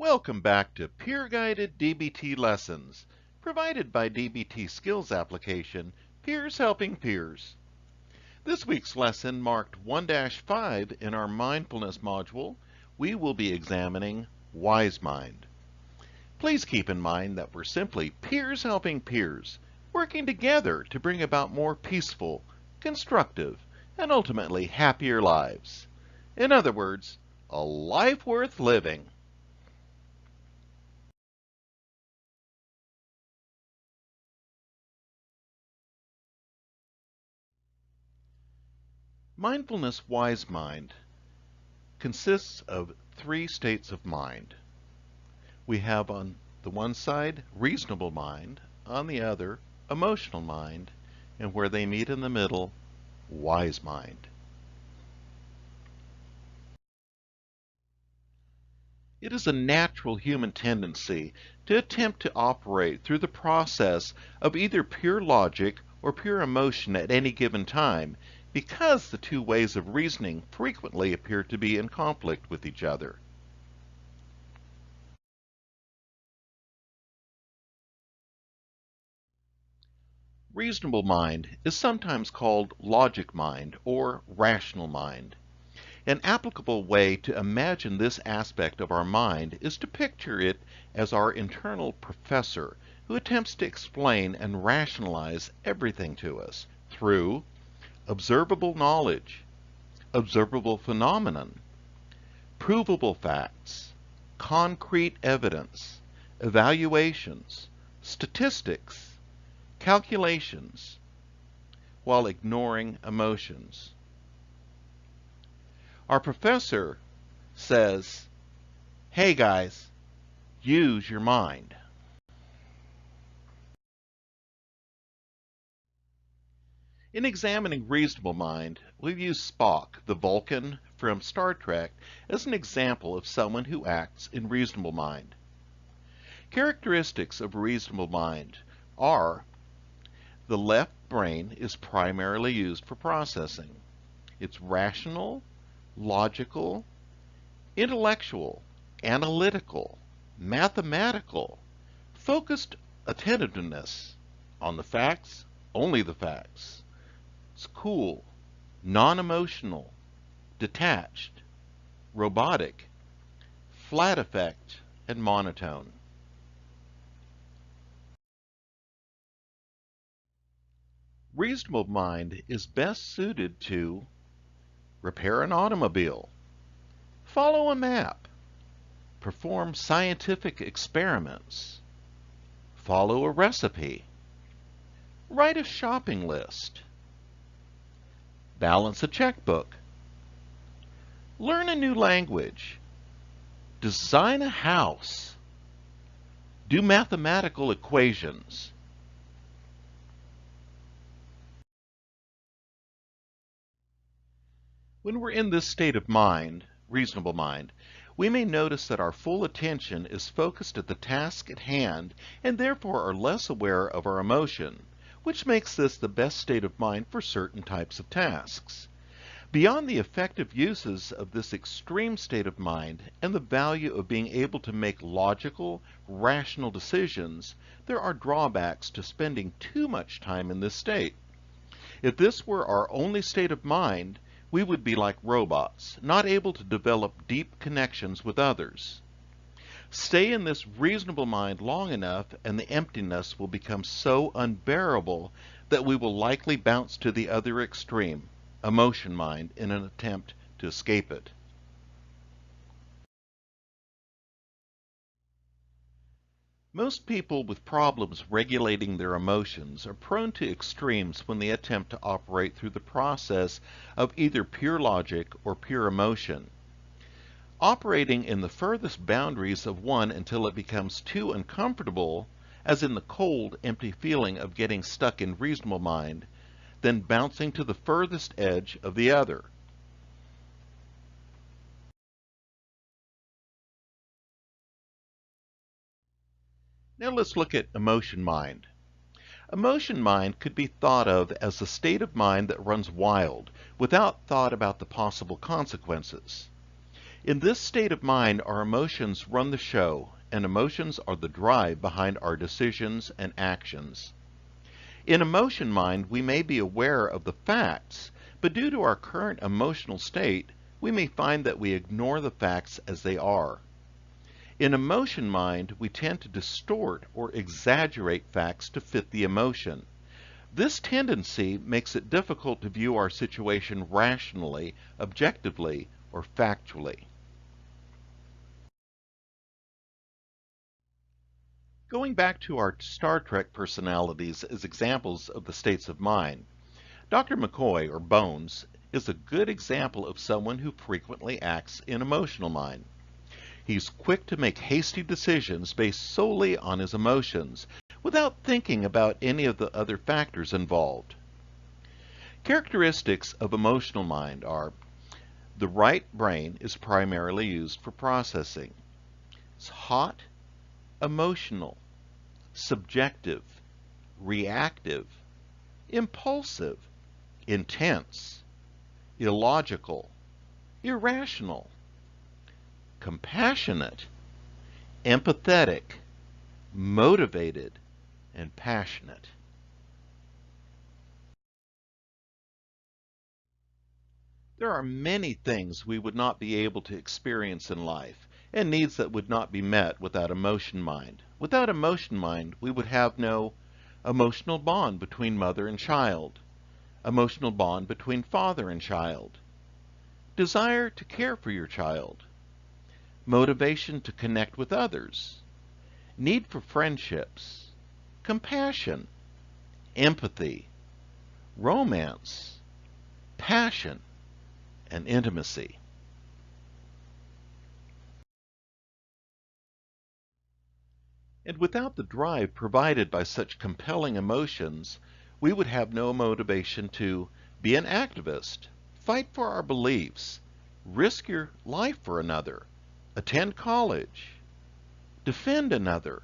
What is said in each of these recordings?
Welcome back to Peer-Guided DBT Lessons, provided by DBT Skills Application, Peers Helping Peers. This week's lesson, marked 1-5 in our Mindfulness module, we will be examining Wise Mind. Please keep in mind that we're simply peers helping peers, working together to bring about more peaceful, constructive, and ultimately happier lives. In other words, a life worth living. Mindfulness Wise Mind consists of three states of mind. We have on the one side reasonable mind, on the other emotional mind, and where they meet in the middle, wise mind. It is a natural human tendency to attempt to operate through the process of either pure logic or pure emotion at any given time, because the two ways of reasoning frequently appear to be in conflict with each other. Reasonable mind is sometimes called logic mind or rational mind. An applicable way to imagine this aspect of our mind is to picture it as our internal professor who attempts to explain and rationalize everything to us through observable knowledge, observable phenomenon, provable facts, concrete evidence, evaluations, statistics, calculations, while ignoring emotions. Our professor says, "Hey guys, use your mind." In examining reasonable mind, we've used Spock, the Vulcan from Star Trek, as an example of someone who acts in reasonable mind. Characteristics of reasonable mind are: the left brain is primarily used for processing. It's rational, logical, intellectual, analytical, mathematical, focused attentiveness on the facts, only the facts. It's cool, non-emotional, detached, robotic, flat effect, and monotone. Reasonable mind is best suited to repair an automobile, follow a map, perform scientific experiments, follow a recipe, write a shopping list, balance a checkbook, learn a new language, design a house, do mathematical equations. When we're in this state of mind, reasonable mind, we may notice that our full attention is focused at the task at hand and therefore are less aware of our emotion, which makes this the best state of mind for certain types of tasks. Beyond the effective uses of this extreme state of mind and the value of being able to make logical, rational decisions, there are drawbacks to spending too much time in this state. If this were our only state of mind, we would be like robots, not able to develop deep connections with others. Stay in this reasonable mind long enough and the emptiness will become so unbearable that we will likely bounce to the other extreme, emotion mind, in an attempt to escape it. Most people with problems regulating their emotions are prone to extremes when they attempt to operate through the process of either pure logic or pure emotion. Operating in the furthest boundaries of one until it becomes too uncomfortable, as in the cold, empty feeling of getting stuck in reasonable mind, then bouncing to the furthest edge of the other. Now let's look at emotion mind. Emotion mind could be thought of as a state of mind that runs wild, without thought about the possible consequences. In this state of mind, our emotions run the show, and emotions are the drive behind our decisions and actions. In emotion mind, we may be aware of the facts, but due to our current emotional state, we may find that we ignore the facts as they are. In emotion mind, we tend to distort or exaggerate facts to fit the emotion. This tendency makes it difficult to view our situation rationally, objectively, or factually. Going back to our Star Trek personalities as examples of the states of mind, Dr. McCoy, or Bones, is a good example of someone who frequently acts in emotional mind. He's quick to make hasty decisions based solely on his emotions, without thinking about any of the other factors involved. Characteristics of emotional mind are: the right brain is primarily used for processing. It's hot, emotional, subjective, reactive, impulsive, intense, illogical, irrational, compassionate, empathetic, motivated, and passionate. There are many things we would not be able to experience in life, and needs that would not be met without emotion mind. Without emotion mind, we would have no emotional bond between mother and child, emotional bond between father and child, desire to care for your child, motivation to connect with others, need for friendships, compassion, empathy, romance, passion, and intimacy. And without the drive provided by such compelling emotions, we would have no motivation to be an activist, fight for our beliefs, risk your life for another, attend college, defend another,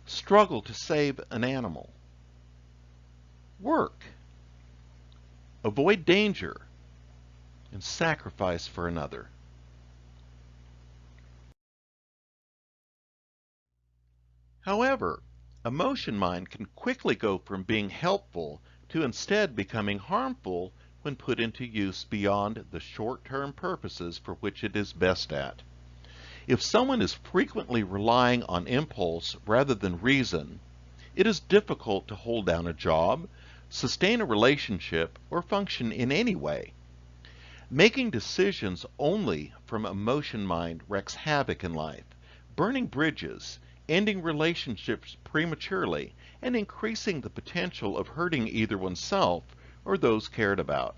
struggle to save an animal, work, avoid danger, and sacrifice for another. However, emotion mind can quickly go from being helpful to instead becoming harmful when put into use beyond the short-term purposes for which it is best at. If someone is frequently relying on impulse rather than reason, it is difficult to hold down a job, sustain a relationship, or function in any way. Making decisions only from emotion mind wreaks havoc in life, burning bridges, ending relationships prematurely, and increasing the potential of hurting either oneself or those cared about.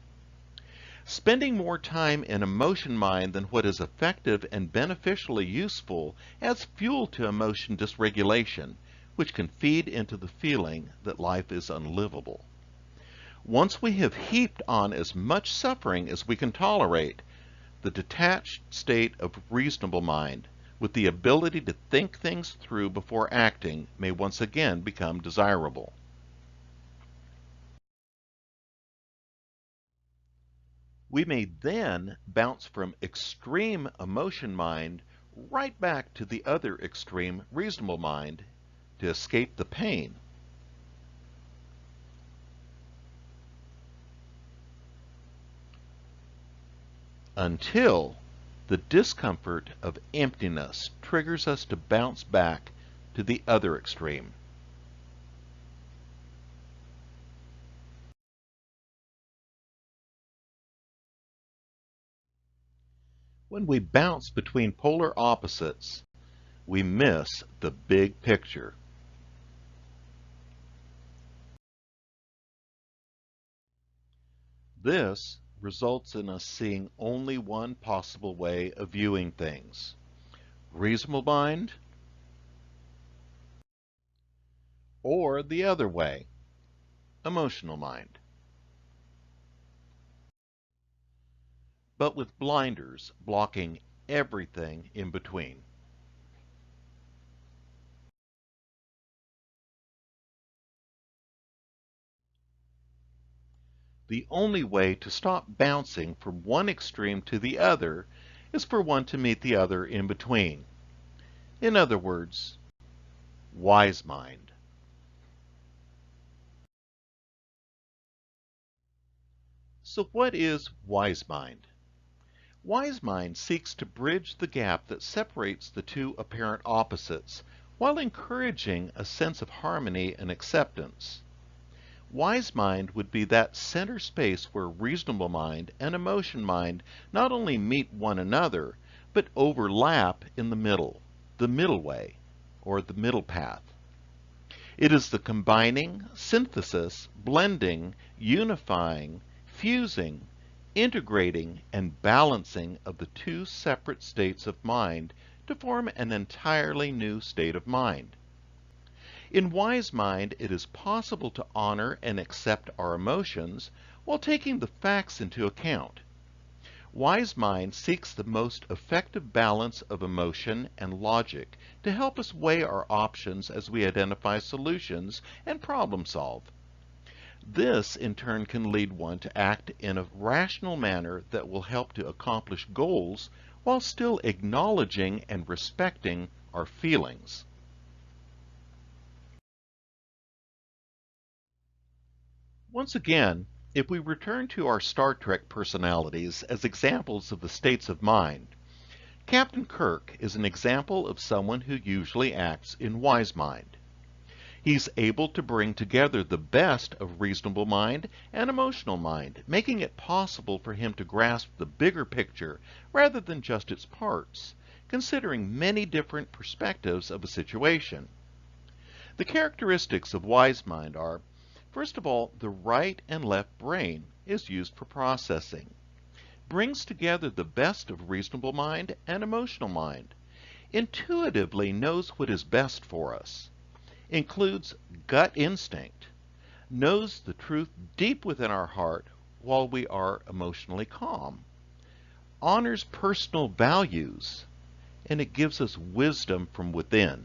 Spending more time in emotion mind than what is effective and beneficially useful adds fuel to emotion dysregulation, which can feed into the feeling that life is unlivable. Once we have heaped on as much suffering as we can tolerate, the detached state of reasonable mind, with the ability to think things through before acting, may once again become desirable. We may then bounce from extreme emotion mind right back to the other extreme reasonable mind to escape the pain. Until the discomfort of emptiness triggers us to bounce back to the other extreme. When we bounce between polar opposites, we miss the big picture. This results in us seeing only one possible way of viewing things: reasonable mind, or the other way, emotional mind, but with blinders blocking everything in between. The only way to stop bouncing from one extreme to the other is for one to meet the other in between. In other words, wise mind. So what is wise mind? Wise mind seeks to bridge the gap that separates the two apparent opposites while encouraging a sense of harmony and acceptance. Wise mind would be that center space where reasonable mind and emotion mind not only meet one another, but overlap in the middle way, or the middle path. It is the combining, synthesis, blending, unifying, fusing, integrating, and balancing of the two separate states of mind to form an entirely new state of mind. In wise mind, it is possible to honor and accept our emotions while taking the facts into account. Wise mind seeks the most effective balance of emotion and logic to help us weigh our options as we identify solutions and problem solve. This, in turn, can lead one to act in a rational manner that will help to accomplish goals while still acknowledging and respecting our feelings. Once again, if we return to our Star Trek personalities as examples of the states of mind, Captain Kirk is an example of someone who usually acts in wise mind. He's able to bring together the best of reasonable mind and emotional mind, making it possible for him to grasp the bigger picture rather than just its parts, considering many different perspectives of a situation. The characteristics of wise mind are, first of all, the right and left brain is used for processing, brings together the best of reasonable mind and emotional mind, intuitively knows what is best for us, includes gut instinct, knows the truth deep within our heart while we are emotionally calm, honors personal values, and it gives us wisdom from within.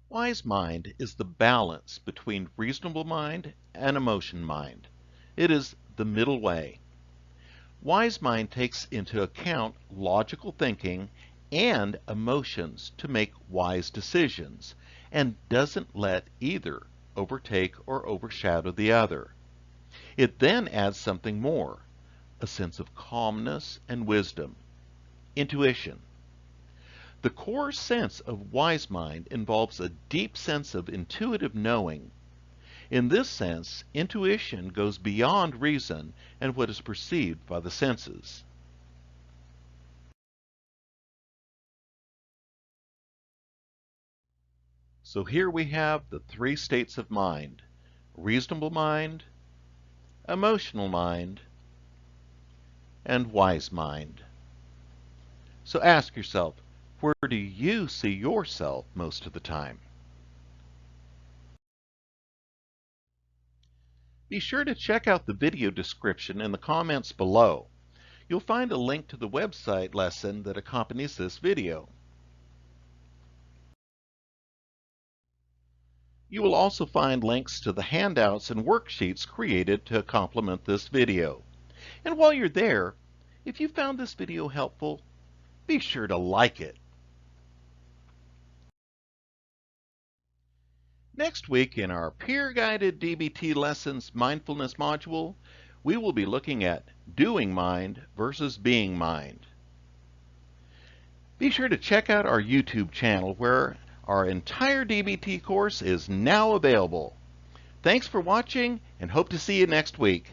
Wise mind is the balance between reasonable mind and emotion mind. It is the middle way. Wise mind takes into account logical thinking and emotions to make wise decisions, and doesn't let either overtake or overshadow the other. It then adds something more, a sense of calmness and wisdom, intuition. The core sense of wise mind involves a deep sense of intuitive knowing. In this sense, intuition goes beyond reason and what is perceived by the senses. So here we have the three states of mind: reasonable mind, emotional mind, and wise mind. So ask yourself, where do you see yourself most of the time? Be sure to check out the video description in the comments below. You'll find a link to the website lesson that accompanies this video. You will also find links to the handouts and worksheets created to complement this video. And while you're there, if you found this video helpful, be sure to like it. Next week in our peer-guided DBT lessons mindfulness module, we will be looking at doing mind versus being mind. Be sure to check out our YouTube channel where our entire DBT course is now available. Thanks for watching and hope to see you next week.